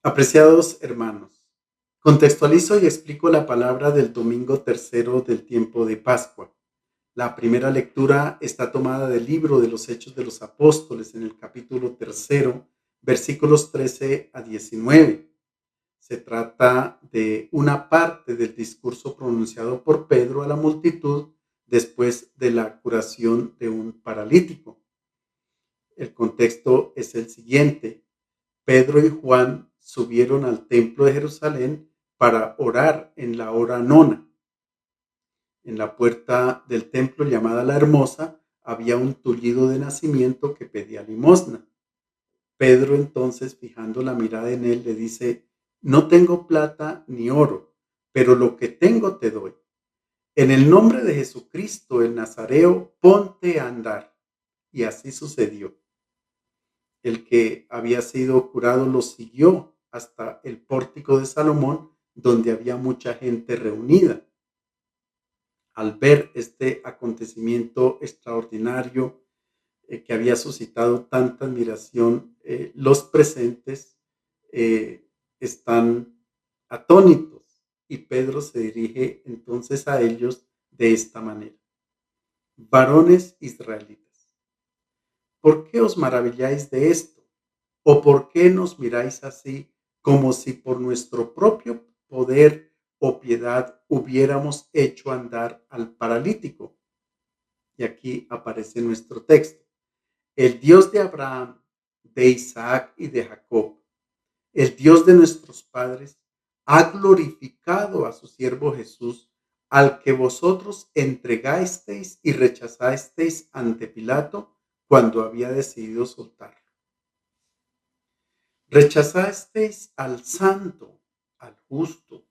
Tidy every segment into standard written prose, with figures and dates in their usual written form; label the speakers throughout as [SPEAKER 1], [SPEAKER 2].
[SPEAKER 1] Apreciados hermanos, contextualizo y explico la palabra del domingo tercero del tiempo de Pascua. La primera lectura está tomada del libro de los Hechos de los Apóstoles en el capítulo tercero, versículos 13 a 19. Se trata de una parte del discurso pronunciado por Pedro a la multitud después de la curación de un paralítico. El contexto es el siguiente. Pedro y Juan subieron al templo de Jerusalén para orar en la hora nona. En la puerta del templo llamada La Hermosa había un tullido de nacimiento que pedía limosna. Pedro entonces, fijando la mirada en él, le dice: no tengo plata ni oro, pero lo que tengo te doy. En el nombre de Jesucristo el Nazareo, ponte a andar. Y así sucedió. El que había sido curado lo siguió hasta el pórtico de Salomón, donde había mucha gente reunida. Al ver este acontecimiento extraordinario que había suscitado tanta admiración, los presentes están atónitos y Pedro se dirige entonces a ellos de esta manera: varones israelitas, ¿por qué os maravilláis de esto? ¿O por qué nos miráis así, como si por nuestro propio poder o piedad hubiéramos hecho andar al paralítico? Y aquí aparece nuestro texto. El Dios de Abraham, de Isaac y de Jacob, el Dios de nuestros padres, ha glorificado a su siervo Jesús, al que vosotros entregasteis y rechazasteis ante Pilato cuando había decidido soltarlo. Rechazasteis al santo, al justo,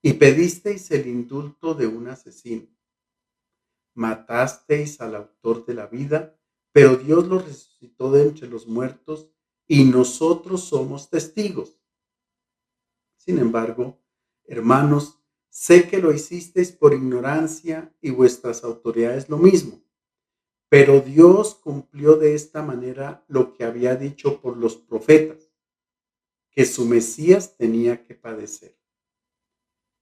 [SPEAKER 1] y pedisteis el indulto de un asesino. Matasteis al autor de la vida, pero Dios lo resucitó de entre los muertos y nosotros somos testigos. Sin embargo, hermanos, sé que lo hicisteis por ignorancia y vuestras autoridades lo mismo, pero Dios cumplió de esta manera lo que había dicho por los profetas, que su Mesías tenía que padecer.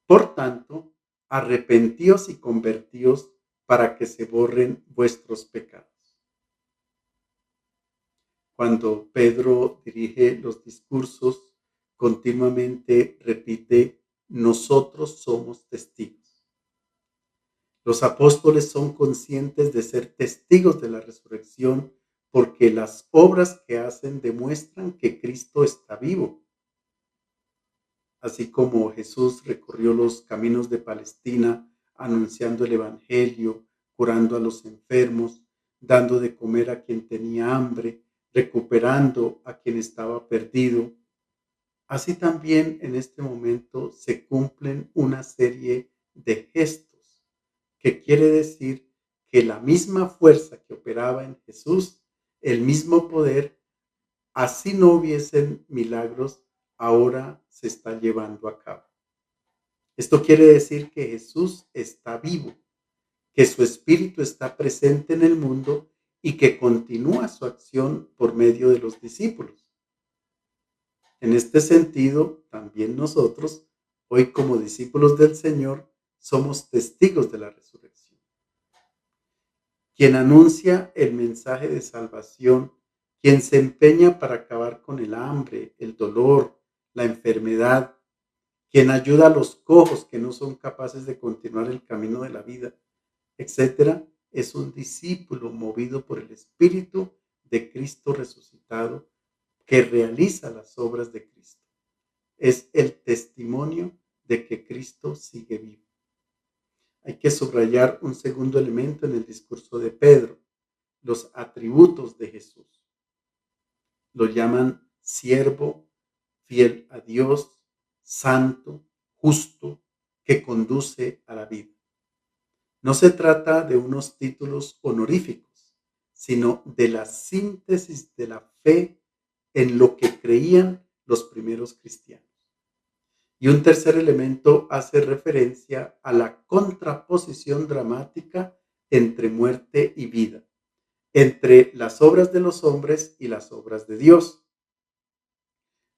[SPEAKER 1] Por tanto, arrepentíos y convertíos para que se borren vuestros pecados. Cuando Pedro dirige los discursos, continuamente repite: nosotros somos testigos. Los apóstoles son conscientes de ser testigos de la resurrección porque las obras que hacen demuestran que Cristo está vivo. Así como Jesús recorrió los caminos de Palestina anunciando el evangelio, curando a los enfermos, dando de comer a quien tenía hambre, recuperando a quien estaba perdido, así también en este momento se cumplen una serie de gestos que quiere decir que la misma fuerza que operaba en Jesús, el mismo poder, así no hubiesen milagros, ahora se está llevando a cabo. Esto quiere decir que Jesús está vivo, que su espíritu está presente en el mundo y que continúa su acción por medio de los discípulos. En este sentido, también nosotros, hoy como discípulos del Señor, somos testigos de la resurrección. Quien anuncia el mensaje de salvación, quien se empeña para acabar con el hambre, el dolor, la enfermedad, quien ayuda a los cojos que no son capaces de continuar el camino de la vida, etcétera, es un discípulo movido por el Espíritu de Cristo resucitado que realiza las obras de Cristo. Es el testimonio de que Cristo sigue vivo. Hay que subrayar un segundo elemento en el discurso de Pedro: los atributos de Jesús. Lo llaman siervo, fiel a Dios, santo, justo, que conduce a la vida. No se trata de unos títulos honoríficos, sino de la síntesis de la fe en lo que creían los primeros cristianos. Y un tercer elemento hace referencia a la contraposición dramática entre muerte y vida, entre las obras de los hombres y las obras de Dios.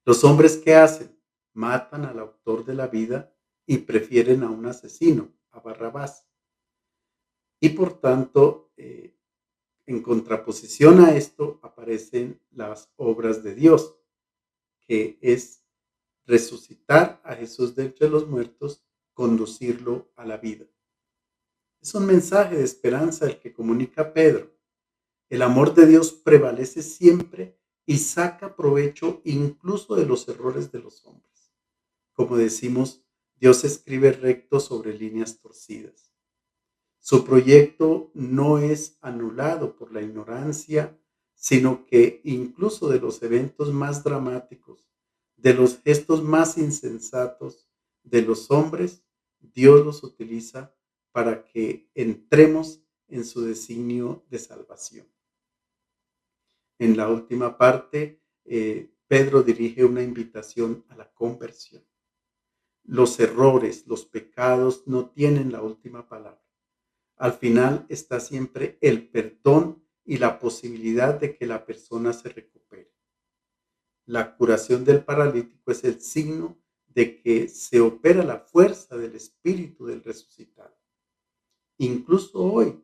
[SPEAKER 1] Los hombres, ¿qué hacen? Matan al autor de la vida y prefieren a un asesino, a Barrabás. Y por tanto, en contraposición a esto aparecen las obras de Dios, que es resucitar a Jesús de entre los muertos, conducirlo a la vida. Es un mensaje de esperanza el que comunica Pedro. El amor de Dios prevalece siempre y saca provecho incluso de los errores de los hombres. Como decimos, Dios escribe recto sobre líneas torcidas. Su proyecto no es anulado por la ignorancia, sino que incluso de los eventos más dramáticos, de los gestos más insensatos de los hombres, Dios los utiliza para que entremos en su designio de salvación. En la última parte, Pedro dirige una invitación a la conversión. Los errores, los pecados no tienen la última palabra. Al final está siempre el perdón y la posibilidad de que la persona se recupere. La curación del paralítico es el signo de que se opera la fuerza del espíritu del resucitado. Incluso hoy,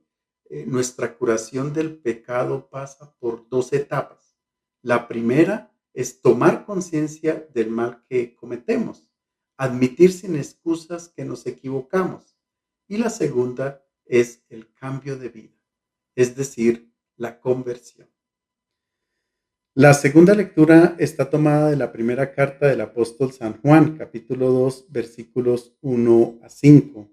[SPEAKER 1] nuestra curación del pecado pasa por dos etapas. La primera es tomar conciencia del mal que cometemos, admitir sin excusas que nos equivocamos. Y la segunda es el cambio de vida, es decir, la conversión. La segunda lectura está tomada de la primera carta del apóstol San Juan, capítulo 2, versículos 1 a 5.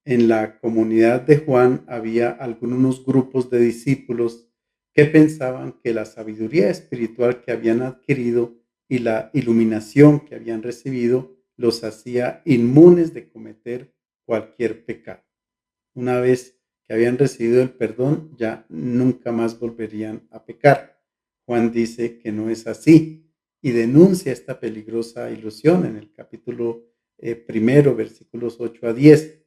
[SPEAKER 1] En la comunidad de Juan había algunos grupos de discípulos que pensaban que la sabiduría espiritual que habían adquirido y la iluminación que habían recibido los hacía inmunes de cometer cualquier pecado. Una vez que habían recibido el perdón, ya nunca más volverían a pecar. Juan dice que no es así y denuncia esta peligrosa ilusión en el capítulo primero, versículos 8 a 10.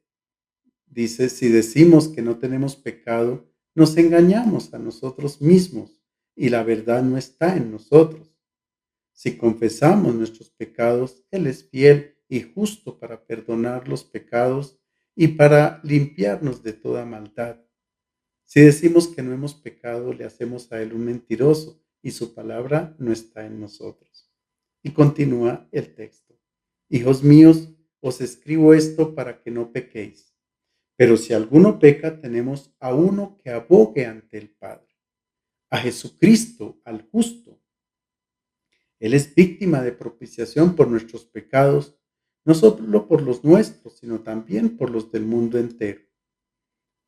[SPEAKER 1] Dice, si decimos que no tenemos pecado, nos engañamos a nosotros mismos y la verdad no está en nosotros. Si confesamos nuestros pecados, Él es fiel y justo para perdonar los pecados y para limpiarnos de toda maldad. Si decimos que no hemos pecado, le hacemos a Él un mentiroso y su palabra no está en nosotros. Y continúa el texto. Hijos míos, os escribo esto para que no pequéis. Pero si alguno peca, tenemos a uno que abogue ante el Padre, a Jesucristo, al justo. Él es víctima de propiciación por nuestros pecados, no solo por los nuestros, sino también por los del mundo entero.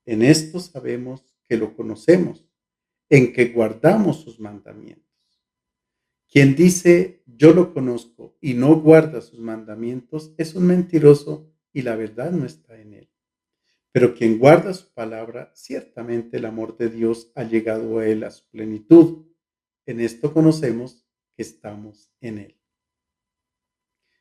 [SPEAKER 1] En esto sabemos que lo conocemos, en que guardamos sus mandamientos. Quien dice yo lo conozco y no guarda sus mandamientos es un mentiroso y la verdad no está en él. Pero quien guarda su palabra, ciertamente el amor de Dios ha llegado a él a su plenitud. En esto conocemos que estamos en él.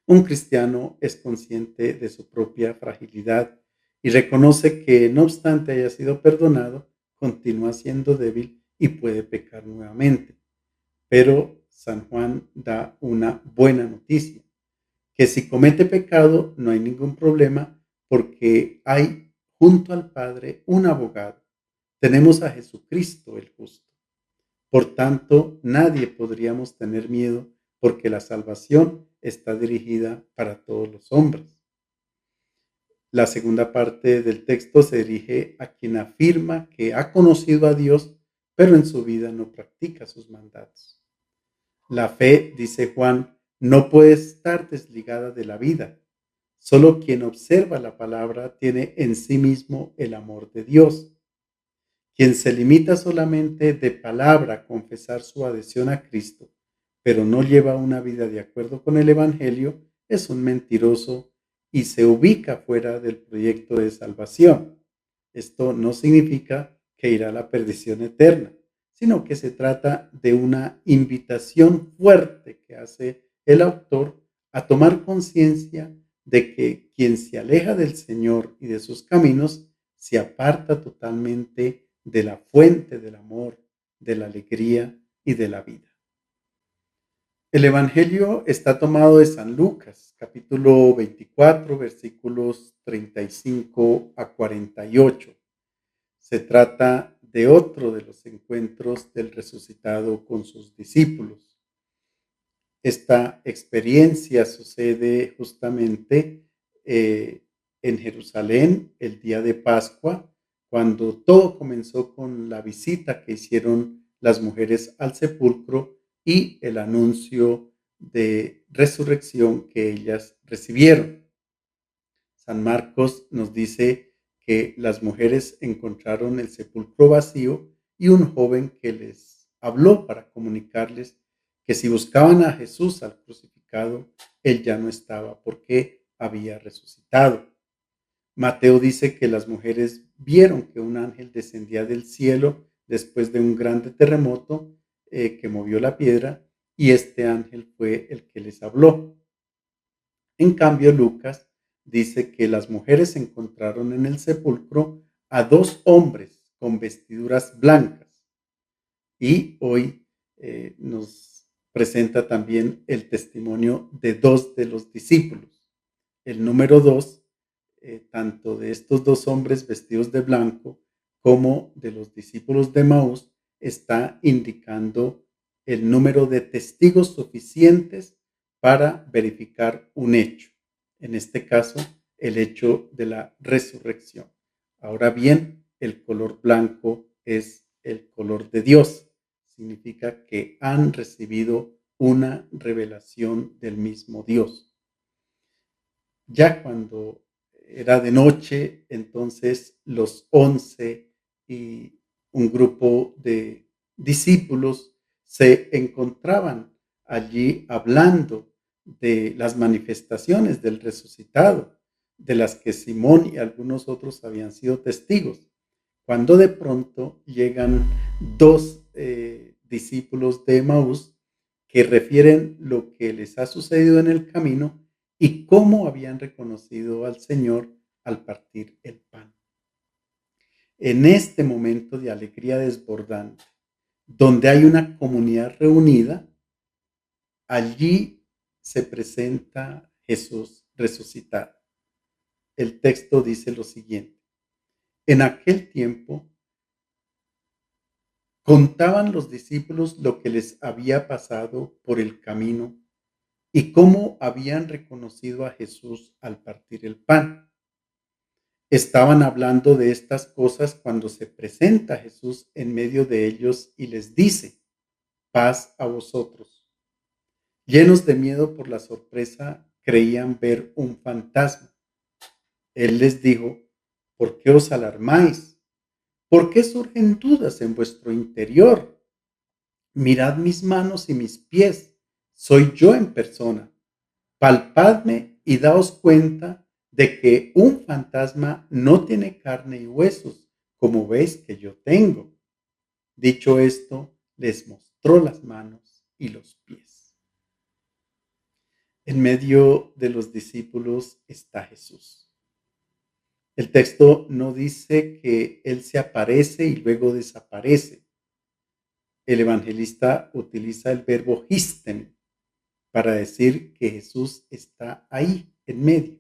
[SPEAKER 1] Un cristiano es consciente de su propia fragilidad y reconoce que, no obstante haya sido perdonado, continúa siendo débil y puede pecar nuevamente. Pero San Juan da una buena noticia, que si comete pecado no hay ningún problema porque hay junto al Padre un abogado. Tenemos a Jesucristo el justo. Por tanto, nadie podríamos tener miedo porque la salvación está dirigida para todos los hombres. La segunda parte del texto se dirige a quien afirma que ha conocido a Dios, pero en su vida no practica sus mandatos. La fe, dice Juan, no puede estar desligada de la vida. Solo quien observa la palabra tiene en sí mismo el amor de Dios. Quien se limita solamente de palabra a confesar su adhesión a Cristo, pero no lleva una vida de acuerdo con el Evangelio, es un mentiroso y se ubica fuera del proyecto de salvación. Esto no significa que irá a la perdición eterna, sino que se trata de una invitación fuerte que hace el autor a tomar conciencia de que quien se aleja del Señor y de sus caminos se aparta totalmente de la fuente del amor, de la alegría y de la vida. El Evangelio está tomado de San Lucas, capítulo 24, versículos 35 a 48. Se trata de otro de los encuentros del resucitado con sus discípulos. Esta experiencia sucede justamente en Jerusalén el día de Pascua, cuando todo comenzó con la visita que hicieron las mujeres al sepulcro y el anuncio de resurrección que ellas recibieron. San Marcos nos dice que las mujeres encontraron el sepulcro vacío y un joven que les habló para comunicarles que si buscaban a Jesús al crucificado, él ya no estaba porque había resucitado. Mateo dice que las mujeres vieron que un ángel descendía del cielo después de un grande terremoto que movió la piedra y este ángel fue el que les habló. En cambio, Lucas dice que las mujeres encontraron en el sepulcro a dos hombres con vestiduras blancas y hoy nos presenta también el testimonio de dos de los discípulos. El número dos, tanto de estos dos hombres vestidos de blanco como de los discípulos de Maús, está indicando el número de testigos suficientes para verificar un hecho. En este caso, el hecho de la resurrección. Ahora bien, el color blanco es el color de Dios. Significa que han recibido una revelación del mismo Dios. Ya cuando era de noche, entonces los 11 y un grupo de discípulos se encontraban allí hablando de las manifestaciones del resucitado, de las que Simón y algunos otros habían sido testigos. Cuando de pronto llegan dos discípulos de Emaús que refieren lo que les ha sucedido en el camino y cómo habían reconocido al Señor al partir el pan. En este momento de alegría desbordante, donde hay una comunidad reunida, allí se presenta Jesús resucitado. El texto dice lo siguiente: en aquel tiempo contaban los discípulos lo que les había pasado por el camino y cómo habían reconocido a Jesús al partir el pan. Estaban hablando de estas cosas cuando se presenta Jesús en medio de ellos y les dice: paz a vosotros. Llenos de miedo por la sorpresa, creían ver un fantasma. Él les dijo: ¿por qué os alarmáis? ¿Por qué surgen dudas en vuestro interior? Mirad mis manos y mis pies, soy yo en persona. Palpadme y daos cuenta de que un fantasma no tiene carne y huesos, como veis que yo tengo. Dicho esto, les mostró las manos y los pies. En medio de los discípulos está Jesús. El texto no dice que Él se aparece y luego desaparece. El evangelista utiliza el verbo histen para decir que Jesús está ahí, en medio.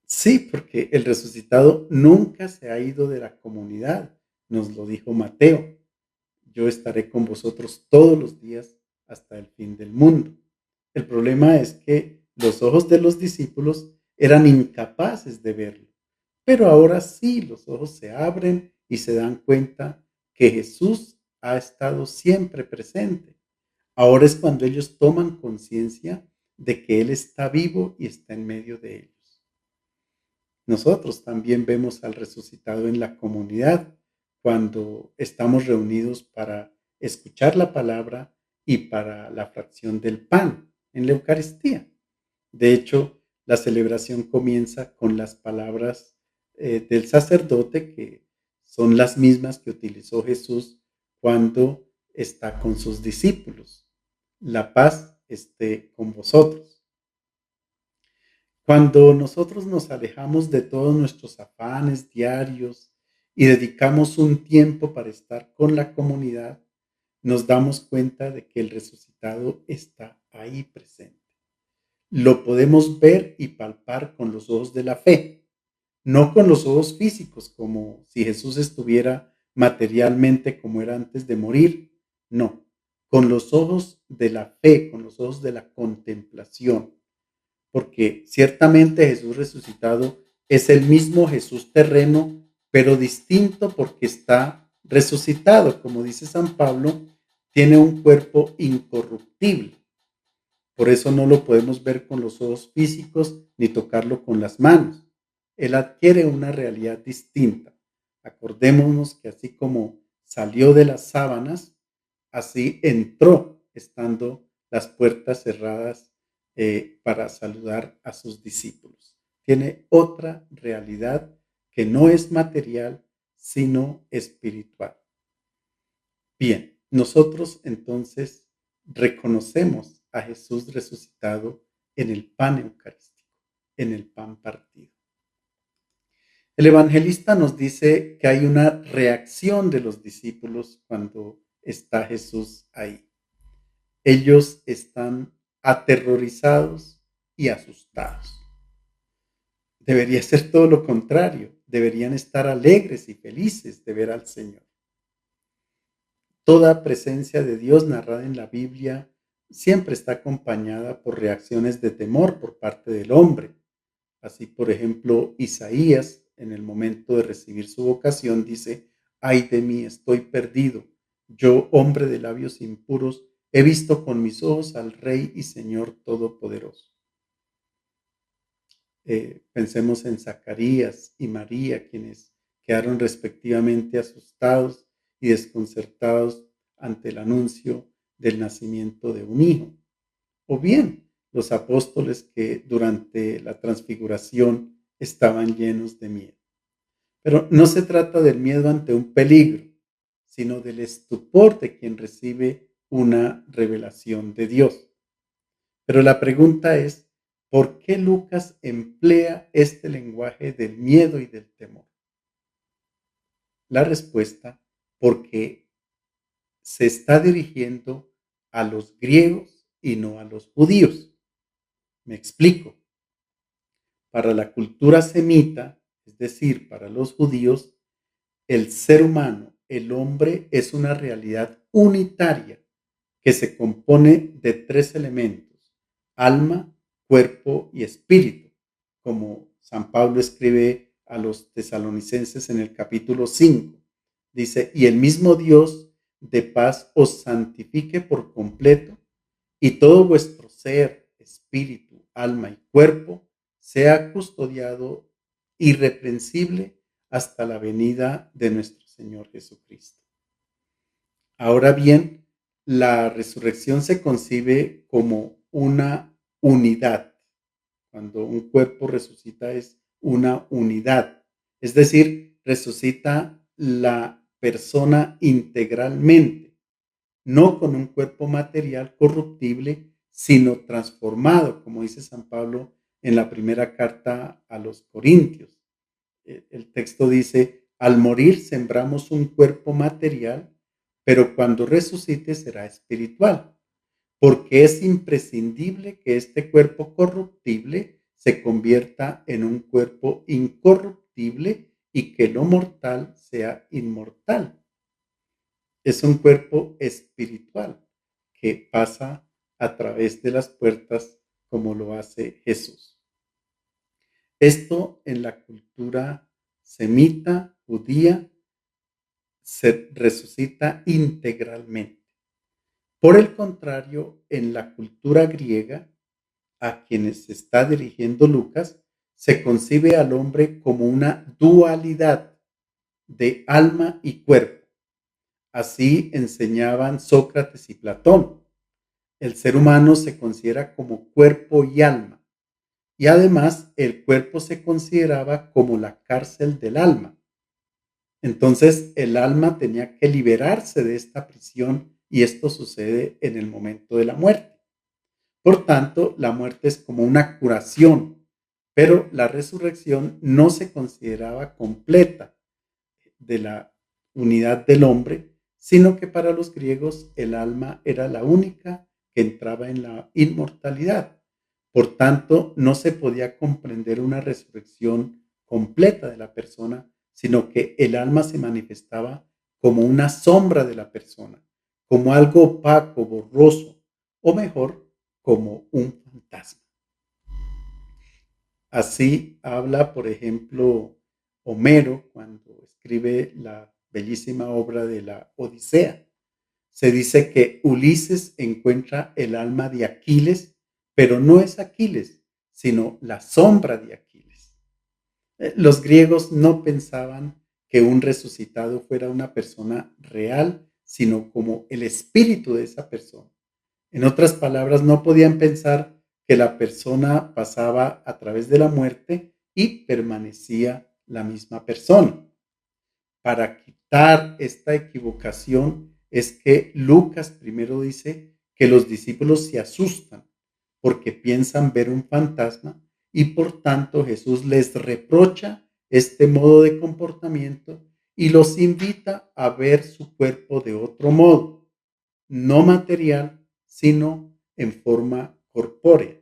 [SPEAKER 1] Sí, porque el resucitado nunca se ha ido de la comunidad, nos lo dijo Mateo. Yo estaré con vosotros todos los días hasta el fin del mundo. El problema es que los ojos de los discípulos eran incapaces de verlo, pero ahora sí los ojos se abren y se dan cuenta que Jesús ha estado siempre presente. Ahora es cuando ellos toman conciencia de que Él está vivo y está en medio de ellos. Nosotros también vemos al resucitado en la comunidad cuando estamos reunidos para escuchar la palabra y para la fracción del pan en la Eucaristía. De hecho, la celebración comienza con las palabras del sacerdote, que son las mismas que utilizó Jesús cuando está con sus discípulos. La paz esté con vosotros. Cuando nosotros nos alejamos de todos nuestros afanes diarios y dedicamos un tiempo para estar con la comunidad, nos damos cuenta de que el resucitado está ahí presente. Lo podemos ver y palpar con los ojos de la fe, no con los ojos físicos, como si Jesús estuviera materialmente como era antes de morir, no, con los ojos de la fe, con los ojos de la contemplación, porque ciertamente Jesús resucitado es el mismo Jesús terreno, pero distinto porque está resucitado, como dice San Pablo, tiene un cuerpo incorruptible. Por eso no lo podemos ver con los ojos físicos ni tocarlo con las manos. Él adquiere una realidad distinta. Acordémonos que así como salió de las sábanas, así entró estando las puertas cerradas para saludar a sus discípulos. Tiene otra realidad que no es material, sino espiritual. Bien, nosotros entonces reconocemos a Jesús resucitado en el pan eucarístico, en el pan partido. El evangelista nos dice que hay una reacción de los discípulos cuando está Jesús ahí. Ellos están aterrorizados y asustados. Debería ser todo lo contrario. Deberían estar alegres y felices de ver al Señor. Toda presencia de Dios narrada en la Biblia siempre está acompañada por reacciones de temor por parte del hombre. Así, por ejemplo, Isaías, en el momento de recibir su vocación, dice: «Ay de mí, estoy perdido. Yo, hombre de labios impuros, he visto con mis ojos al Rey y Señor Todopoderoso». Pensemos en Zacarías y María, quienes quedaron respectivamente asustados y desconcertados ante el anuncio del nacimiento de un hijo. O bien, los apóstoles que durante la transfiguración estaban llenos de miedo. Pero no se trata del miedo ante un peligro, sino del estupor de quien recibe una revelación de Dios. Pero la pregunta es, ¿por qué Lucas emplea este lenguaje del miedo y del temor? La respuesta, porque se está dirigiendo a los griegos y no a los judíos. Me explico. Para la cultura semita, es decir, para los judíos, el ser humano, el hombre, es una realidad unitaria que se compone de tres elementos: alma, cuerpo y espíritu, como San Pablo escribe a los tesalonicenses en el capítulo 5. Dice: «Y el mismo Dios de paz os santifique por completo, y todo vuestro ser, espíritu, alma y cuerpo sea custodiado irreprensible hasta la venida de nuestro Señor Jesucristo». Ahora bien, la resurrección se concibe como una unidad. Cuando un cuerpo resucita es una unidad. Es decir, resucita la persona integralmente, no con un cuerpo material corruptible, sino transformado, como dice San Pablo en la primera carta a los Corintios. El texto dice: «Al morir sembramos un cuerpo material, pero cuando resucite será espiritual, porque es imprescindible que este cuerpo corruptible se convierta en un cuerpo incorruptible y que lo mortal sea inmortal». Es un cuerpo espiritual que pasa a través de las puertas como lo hace Jesús. Esto en la cultura semita, judía, se resucita integralmente. Por el contrario, en la cultura griega, a quienes se está dirigiendo Lucas, se concibe al hombre como una dualidad de alma y cuerpo. Así enseñaban Sócrates y Platón. El ser humano se considera como cuerpo y alma, y además el cuerpo se consideraba como la cárcel del alma. Entonces el alma tenía que liberarse de esta prisión, y esto sucede en el momento de la muerte. Por tanto, la muerte es como una curación, pero la resurrección no se consideraba completa de la unidad del hombre, sino que para los griegos el alma era la única que entraba en la inmortalidad. Por tanto, no se podía comprender una resurrección completa de la persona, sino que el alma se manifestaba como una sombra de la persona, como algo opaco, borroso, o mejor, como un fantasma. Así habla, por ejemplo, Homero cuando escribe la bellísima obra de la Odisea. Se dice que Ulises encuentra el alma de Aquiles, pero no es Aquiles, sino la sombra de Aquiles. Los griegos no pensaban que un resucitado fuera una persona real, sino como el espíritu de esa persona. En otras palabras, no podían pensar que la persona pasaba a través de la muerte y permanecía la misma persona. Para quitar esta equivocación es que Lucas primero dice que los discípulos se asustan porque piensan ver un fantasma y por tanto Jesús les reprocha este modo de comportamiento y los invita a ver su cuerpo de otro modo, no material, sino en forma corpórea.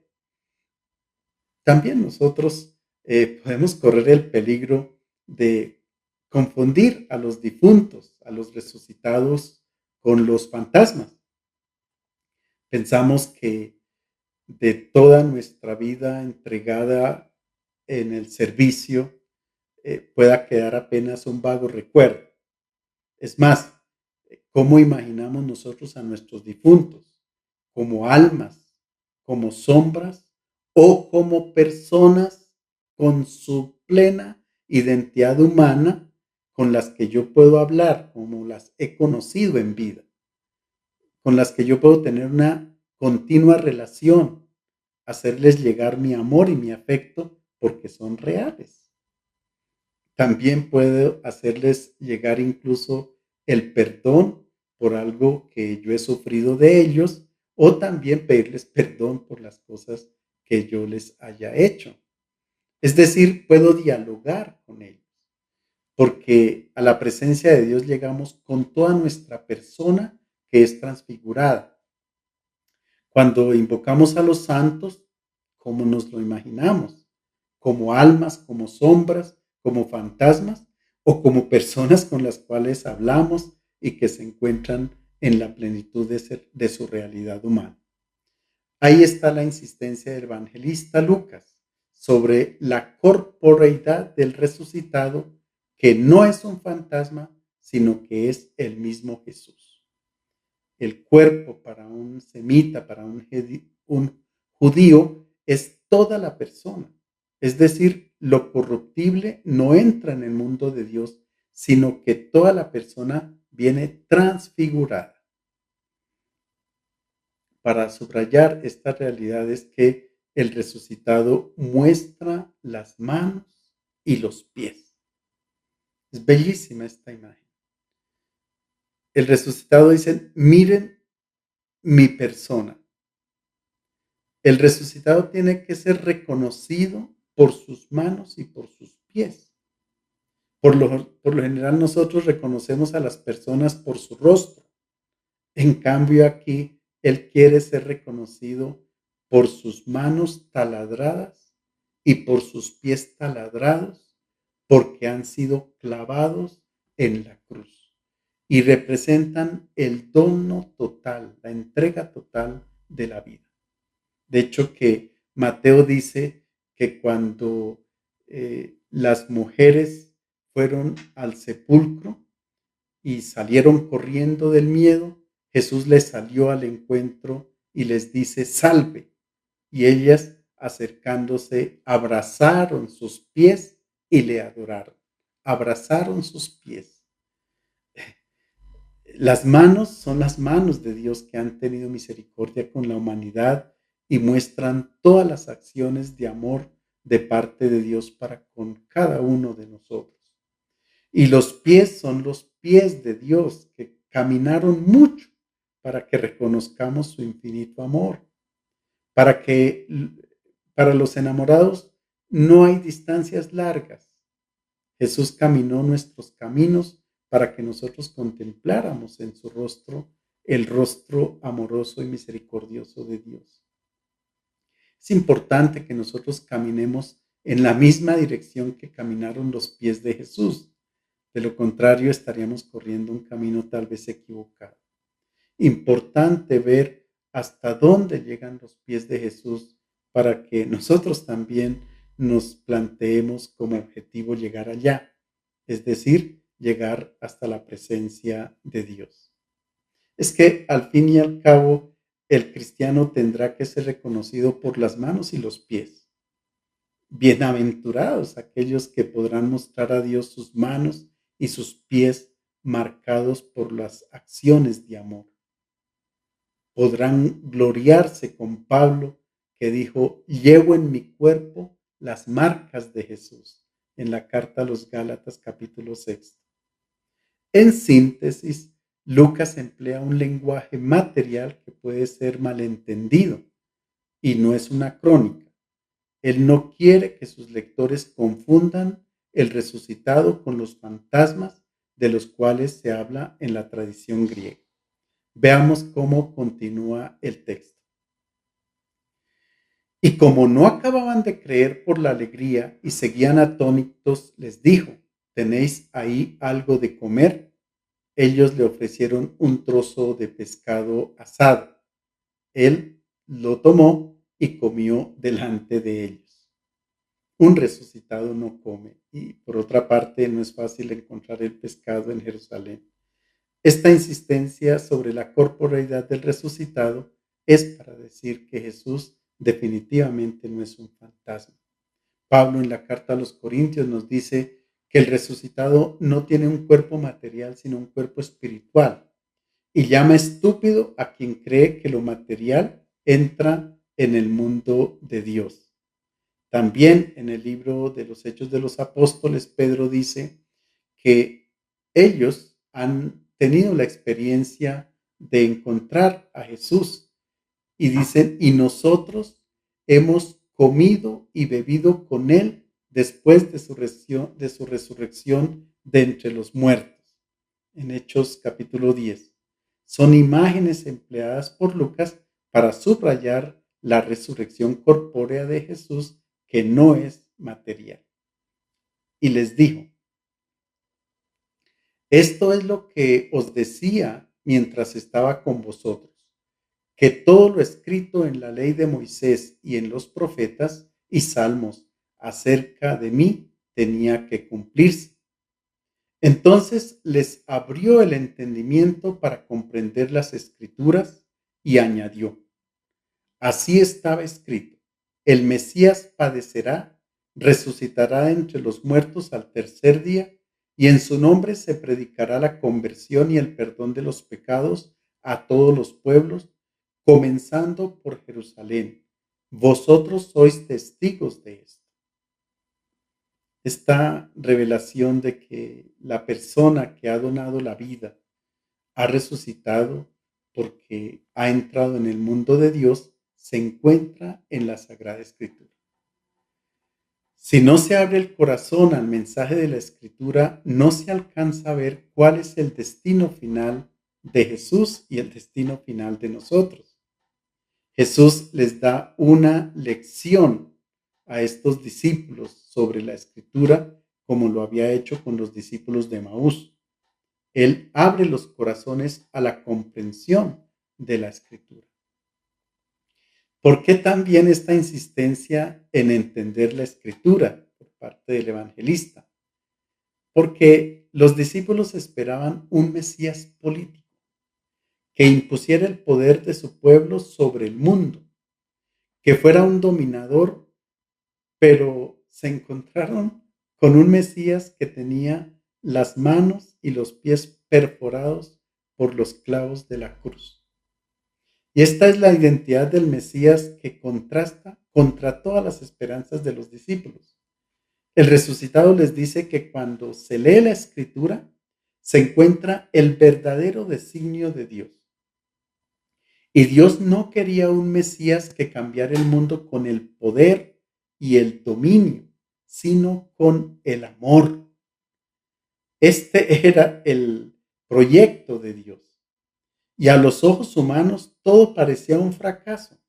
[SPEAKER 1] También nosotros podemos correr el peligro de confundir a los difuntos, a los resucitados, con los fantasmas. Pensamos que de toda nuestra vida entregada en el servicio pueda quedar apenas un vago recuerdo. Es más, ¿cómo imaginamos nosotros a nuestros difuntos? ¿Como almas, como sombras o como personas con su plena identidad humana con las que yo puedo hablar, como las he conocido en vida, con las que yo puedo tener una continua relación, hacerles llegar mi amor y mi afecto porque son reales? También puedo hacerles llegar incluso el perdón por algo que yo he sufrido de ellos o también pedirles perdón por las cosas que yo les haya hecho. Es decir, puedo dialogar con ellos, porque a la presencia de Dios llegamos con toda nuestra persona que es transfigurada. Cuando invocamos a los santos, como nos lo imaginamos, como almas, como sombras, como fantasmas o como personas con las cuales hablamos y que se encuentran en la plenitud de su realidad humana. Ahí está la insistencia del evangelista Lucas sobre la corporeidad del resucitado, que no es un fantasma, sino que es el mismo Jesús. El cuerpo para un semita, para un judío, es toda la persona. Es decir, lo corruptible no entra en el mundo de Dios, sino que toda la persona viene transfigurada. Para subrayar esta realidad es que el resucitado muestra las manos y los pies. Es bellísima esta imagen. El resucitado dice, miren mi persona. El resucitado tiene que ser reconocido por sus manos y por sus pies. Por lo general nosotros reconocemos a las personas por su rostro. En cambio aquí Él quiere ser reconocido por sus manos taladradas y por sus pies taladrados, porque han sido clavados en la cruz y representan el dono total, la entrega total de la vida. De hecho, que Mateo dice que cuando las mujeres fueron al sepulcro y salieron corriendo del miedo, Jesús les salió al encuentro y les dice, salve. Y ellas, acercándose, abrazaron sus pies y le adoraron. Abrazaron sus pies. Las manos son las manos de Dios que han tenido misericordia con la humanidad y muestran todas las acciones de amor de parte de Dios para con cada uno de nosotros. Y los pies son los pies de Dios que caminaron mucho para que reconozcamos su infinito amor, para que para los enamorados no hay distancias largas. Jesús caminó nuestros caminos para que nosotros contempláramos en su rostro el rostro amoroso y misericordioso de Dios. Es importante que nosotros caminemos en la misma dirección que caminaron los pies de Jesús. De lo contrario, estaríamos corriendo un camino tal vez equivocado. Importante ver hasta dónde llegan los pies de Jesús para que nosotros también nos planteemos como objetivo llegar allá, es decir, llegar hasta la presencia de Dios. Es que al fin y al cabo, el cristiano tendrá que ser reconocido por las manos y los pies. Bienaventurados aquellos que podrán mostrar a Dios sus manos y sus pies marcados por las acciones de amor. Podrán gloriarse con Pablo, que dijo: llevo en mi cuerpo las marcas de Jesús, en la carta a los Gálatas capítulo 6. En síntesis, Lucas emplea un lenguaje material que puede ser malentendido y no es una crónica. Él no quiere que sus lectores confundan el resucitado con los fantasmas de los cuales se habla en la tradición griega. Veamos cómo continúa el texto. Y como no acababan de creer por la alegría y seguían atónitos, les dijo: ¿tenéis ahí algo de comer? Ellos le ofrecieron un trozo de pescado asado. Él lo tomó y comió delante de ellos. Un resucitado no come, y por otra parte no es fácil encontrar el pescado en Jerusalén. Esta insistencia sobre la corporeidad del resucitado es para decir que Jesús definitivamente no es un fantasma. Pablo en la carta a los Corintios nos dice que el resucitado no tiene un cuerpo material, sino un cuerpo espiritual, y llama estúpido a quien cree que lo material entra en el mundo de Dios. También en el libro de los Hechos de los Apóstoles, Pedro dice que ellos han tenido la experiencia de encontrar a Jesús y dicen: y nosotros hemos comido y bebido con él después de su resurrección de entre los muertos. En Hechos capítulo 10. Son imágenes empleadas por Lucas para subrayar la resurrección corpórea de Jesús, que no es material. Y les dijo: esto es lo que os decía mientras estaba con vosotros, que todo lo escrito en la ley de Moisés y en los profetas y salmos acerca de mí tenía que cumplirse. Entonces les abrió el entendimiento para comprender las escrituras y añadió: así estaba escrito, el Mesías padecerá, resucitará entre los muertos al tercer día, y en su nombre se predicará la conversión y el perdón de los pecados a todos los pueblos, comenzando por Jerusalén. Vosotros sois testigos de esto. Esta revelación de que la persona que ha donado la vida ha resucitado porque ha entrado en el mundo de Dios se encuentra en la Sagrada Escritura. Si no se abre el corazón al mensaje de la Escritura, no se alcanza a ver cuál es el destino final de Jesús y el destino final de nosotros. Jesús les da una lección a estos discípulos sobre la Escritura, como lo había hecho con los discípulos de Emaús. Él abre los corazones a la comprensión de la Escritura. ¿Por qué también esta insistencia en entender la Escritura por parte del evangelista? Porque los discípulos esperaban un Mesías político que impusiera el poder de su pueblo sobre el mundo, que fuera un dominador, pero se encontraron con un Mesías que tenía las manos y los pies perforados por los clavos de la cruz. Y esta es la identidad del Mesías que contrasta contra todas las esperanzas de los discípulos. El resucitado les dice que cuando se lee la Escritura, se encuentra el verdadero designio de Dios. Y Dios no quería un Mesías que cambiara el mundo con el poder y el dominio, sino con el amor. Este era el proyecto de Dios. Y a los ojos humanos todo parecía un fracaso,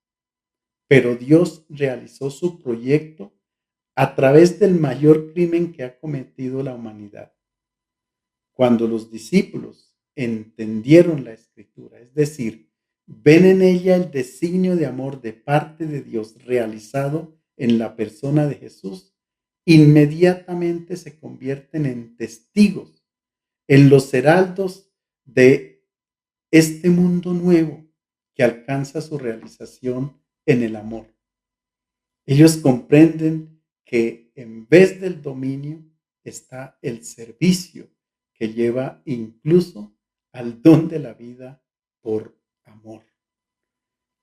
[SPEAKER 1] pero Dios realizó su proyecto a través del mayor crimen que ha cometido la humanidad. Cuando los discípulos entendieron la escritura, es decir, ven en ella el designio de amor de parte de Dios realizado en la persona de Jesús, inmediatamente se convierten en testigos, en los heraldos de este mundo nuevo que alcanza su realización en el amor. Ellos comprenden que en vez del dominio está el servicio que lleva incluso al don de la vida por amor.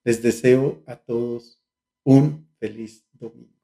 [SPEAKER 1] Les deseo a todos un feliz domingo.